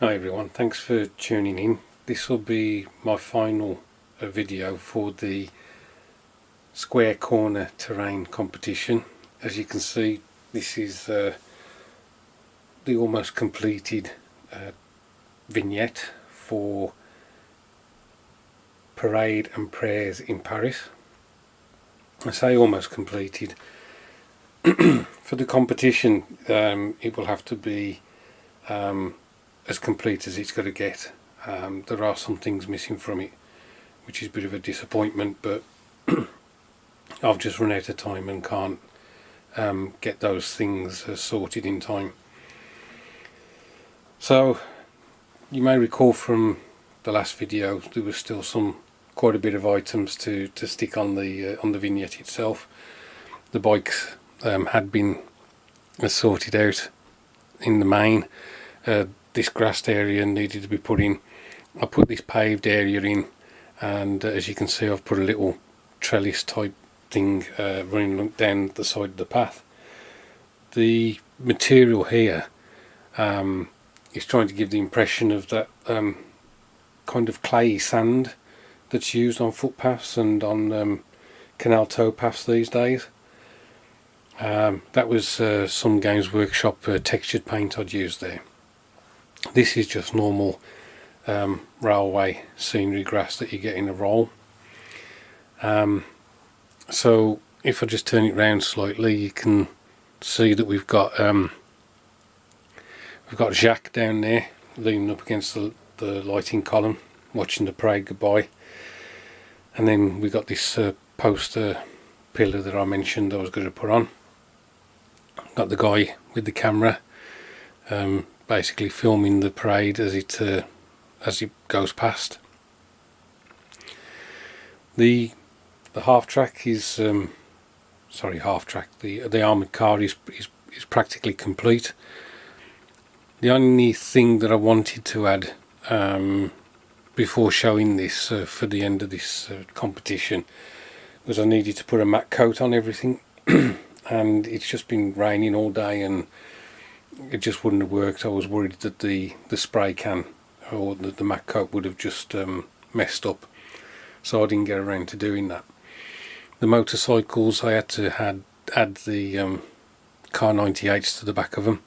Hi everyone, thanks for tuning in. This will be my final video for the square corner terrain competition. As you can see, this is the almost completed vignette for Parade and Prayers in Paris. I say almost completed. For the competition, it will have to be as complete as it's got to get. There are some things missing from it, which is a bit of a disappointment, but I've just run out of time and can't get those things sorted in time. So you may recall from the last video there was still quite a bit of items to stick on the vignette itself. The bikes had been sorted out in the main. This grassed area needed to be put in. I put this paved area in, and as you can see, I've put a little trellis type thing running down the side of the path. The material here is trying to give the impression of that kind of clayey sand that's used on footpaths and on canal towpaths these days. That was some Games Workshop textured paint I'd used there. This is just normal railway scenery grass that you get in a roll. So if I just turn it round slightly, you can see that we've got Jacques down there leaning up against the lighting column, watching the parade goodbye. And then we got this poster pillar that I mentioned I was going to put on. Got the guy with the camera basically filming the parade as it goes past. The half track is the armoured car is practically complete. The only thing that I wanted to add before showing this for the end of this competition was I needed to put a matte coat on everything. And it's just been raining all day and it just wouldn't have worked. I was worried that the spray can or the matte coat would have just messed up, so I didn't get around to doing that. The motorcycles, I had to add the car 98s to the back of them,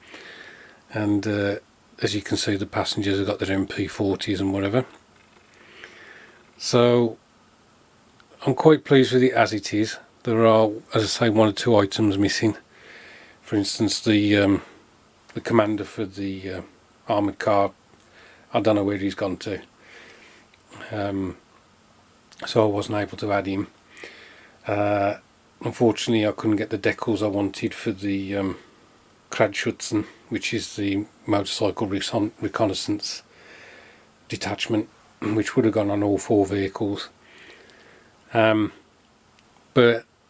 and as you can see, the passengers have got their MP40s and whatever. So I'm quite pleased with it as it is. There are, as I say, one or two items missing. For instance, the commander for the armoured car, I don't know where he's gone to. So I wasn't able to add him. Unfortunately, I couldn't get the decals I wanted for the Kradschutzen, which is the motorcycle reconnaissance detachment, which would have gone on all four vehicles. But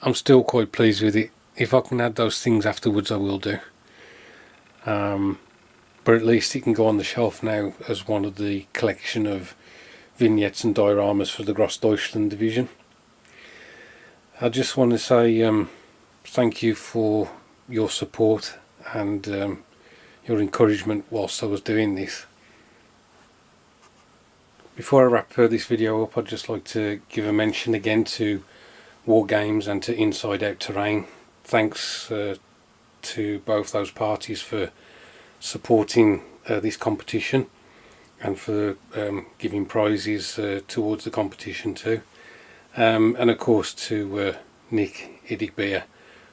I'm still quite pleased with it. If I can add those things afterwards, I will do. But at least it can go on the shelf now as one of the collection of vignettes and dioramas for the Grossdeutschland division. I just want to say thank you for your support and your encouragement whilst I was doing this. Before I wrap this video up, I'd just like to give a mention again to War Games and to Inside Out Terrain. Thanks to both those parties for supporting this competition and for giving prizes towards the competition too, and of course to Nick Idikbeer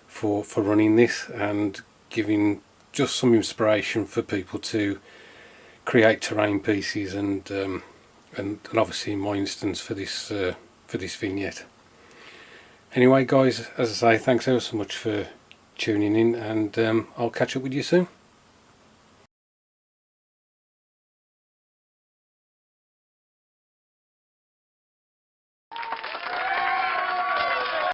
for running this and giving just some inspiration for people to create terrain pieces and obviously in my instance for this vignette. Anyway guys, as I say, thanks ever so much for tuning in, and I'll catch up with you soon.